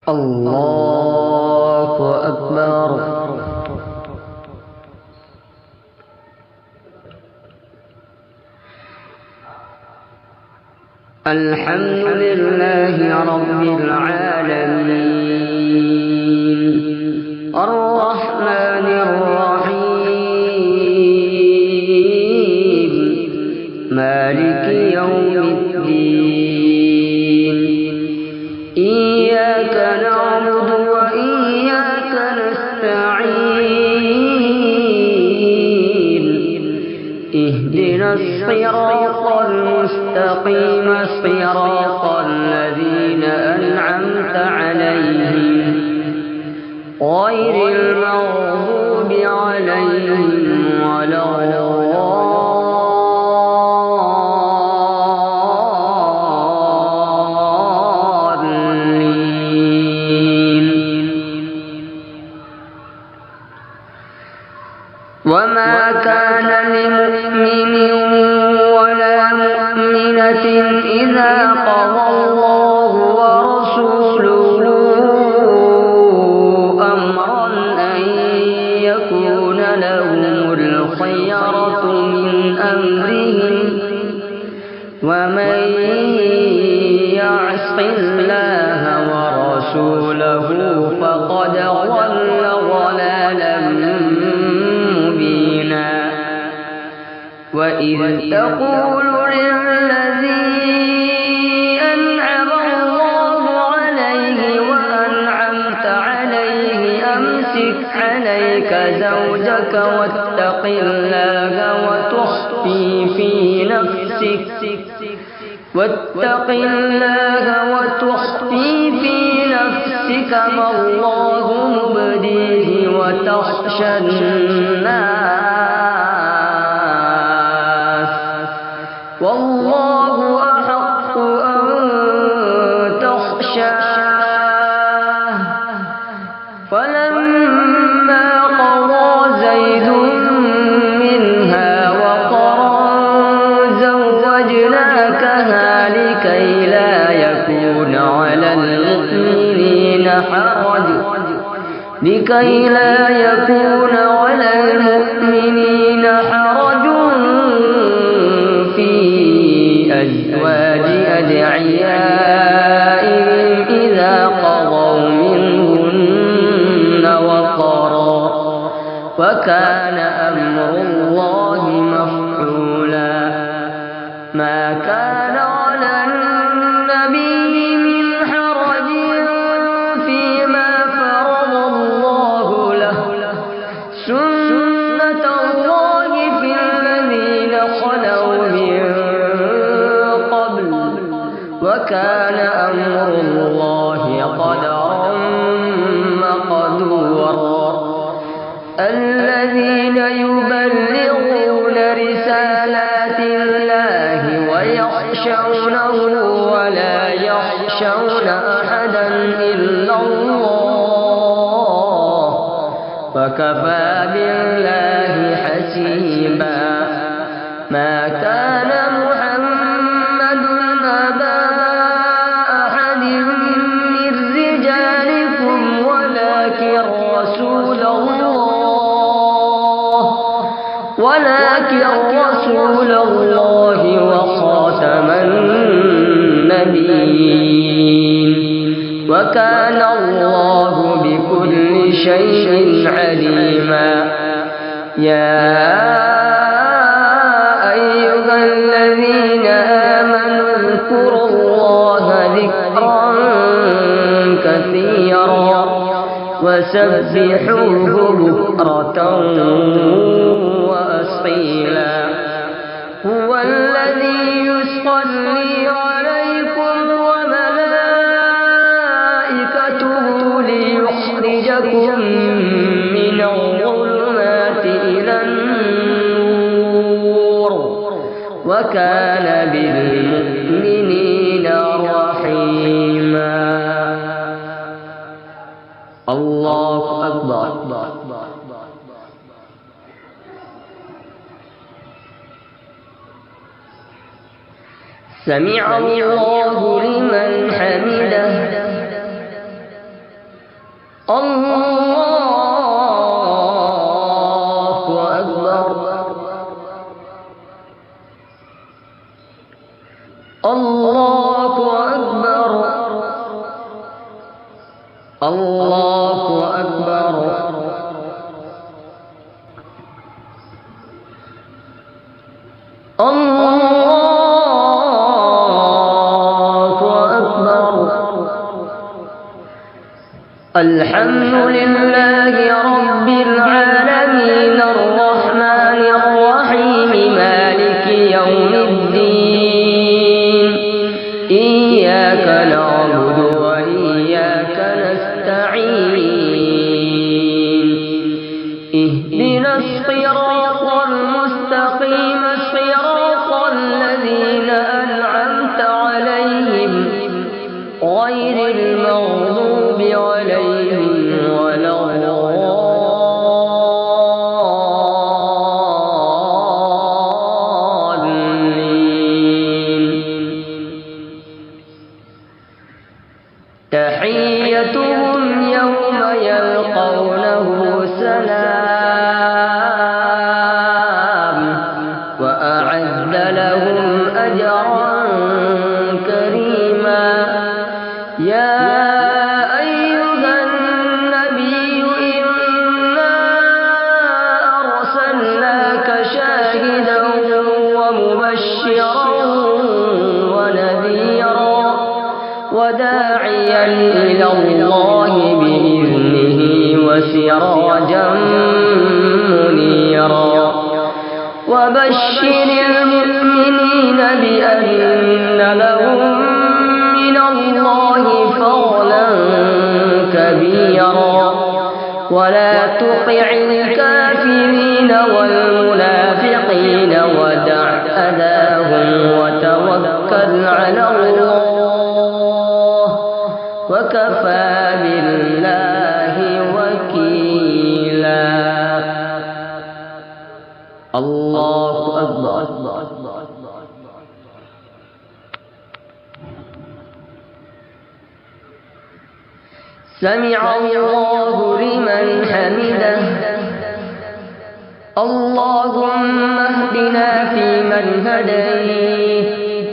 الله أكبر. الحمد لله رب العالمين الرحمن الرحيم مالك يوم الدين إياك نعبد وإياك نستعين اهدنا الصراط المستقيم صراط الذين أنعمت عليهم غير المغضوب عليهم ولا الضالين. وما كان لمؤمن ولا مؤمنة إذا قضى الله ورسوله أمرا أن يكون لهم الخيرة من أمرهم ومن يعص الله ورسوله فقد ضل ضلالا مبينا. وإذ تقول للذي أنعم الله عليه وأنعمت عليه أمسك عليك زوجك واتق الله وتخفي في نفسك ما الله مبديه وتخشى الناس والله أحق أن تخشاه. فلما قضى زيد منها وطرا زوجناكها لكي لا يكون على المؤمنين حرج في أزواج أدعيائهم إذا قضوا منهن وطرا وكان أمر الله مفعولا. ما كان على النبي من حرج فيما فرض الله له سنة الله في الذين خلوا من قبل وكان أمر الله قدرا مقدورا. الذين يبلغون رسالات الله ويخشونه ولا يخشون أحدا إلا الله وكفى بالله حسيبا. ما كان محمد أبا أحد من رجالكم ولكن رسول الله وخاتم النبيين وكان الله بكل شيء عليما. يا أيها الذين آمنوا اذكروا الله ذكرا كثيرا وسبحوه بكرة وأصيلا. هو الذي يصلي عليكم وملائكته ليخرجكم من الظلمات إلى النور وكان بالمؤمنين رحيما. الله أكبر. سمع الله لمن حمده الله أكبر الله أكبر الله أكبر الله أكبر. الحمد لله رب العالمين الرحمن الرحيم مالك يوم الدين إياك نعبد وإياك نستعين اهدنا الصراط المستقيم صراط الذين أنعمت عليهم غير المغضوب عليهم ولا الضالين. تحيتهم يوم يلقونه سلام وأعد لهم أجرا كريما. يا أيها النبي إنا أرسلناك شاهدا ومبشرا ونذيرا وداعيا إلى الله بإذنه وسراجا منيرا. وبشر المؤمنين بأن لهم من الله فضلا كبيرا ولا تطع الكافرين والمنافقين ودع أذاهم وتوكل على الله وكفى بالله وكيلا. الله أكبر. سمع الله لمن حمده. اللهم اهدنا فيمن هديت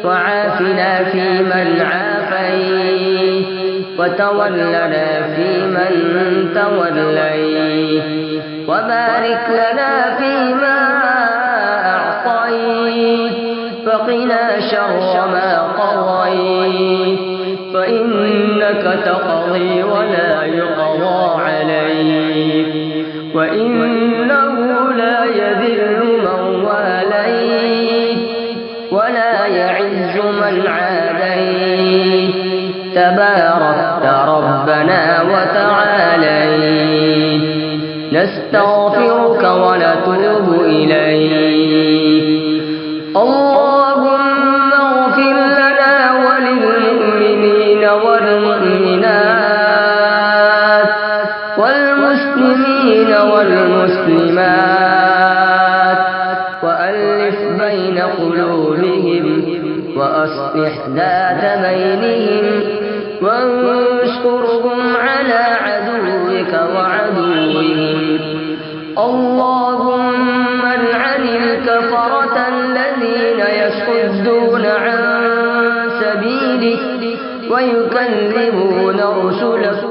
وعافنا فيمن عافيت وتولنا فيمن توليت وبارك لنا فيما أعطيت وقنا شر ما قضيت فإنك تقضي ولا يقضى عليك وإنه لا يذل من واليت ولا يعز من عاديت تباركت ربنا وتعاليت. نستغفرك ونتوب إليك. اللهم اغفر لنا وللمؤمنين والمؤمنات والمسلمين والمسلمات وألف بين قلوبهم وأصلح ذات بينهم وانصرهم على عدوك وعدوهم. اللهم العن الكفرة الذين يصدون عن سبيلك ويكذبون رسلك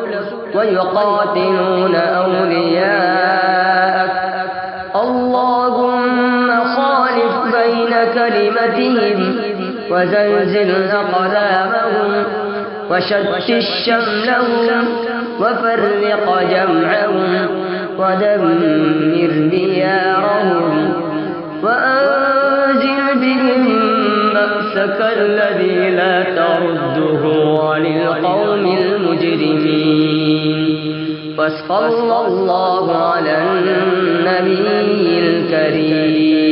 ويقاتلون أولياءك. اللهم خالف بين كلمتهم وزلزل أقدامهم وشتت شملهم وفرق جمعهم ودمر ديارهم وأنزل بهم بأسك الذي لا ترده عن القوم المجرمين. وصلى الله على النبي الكريم.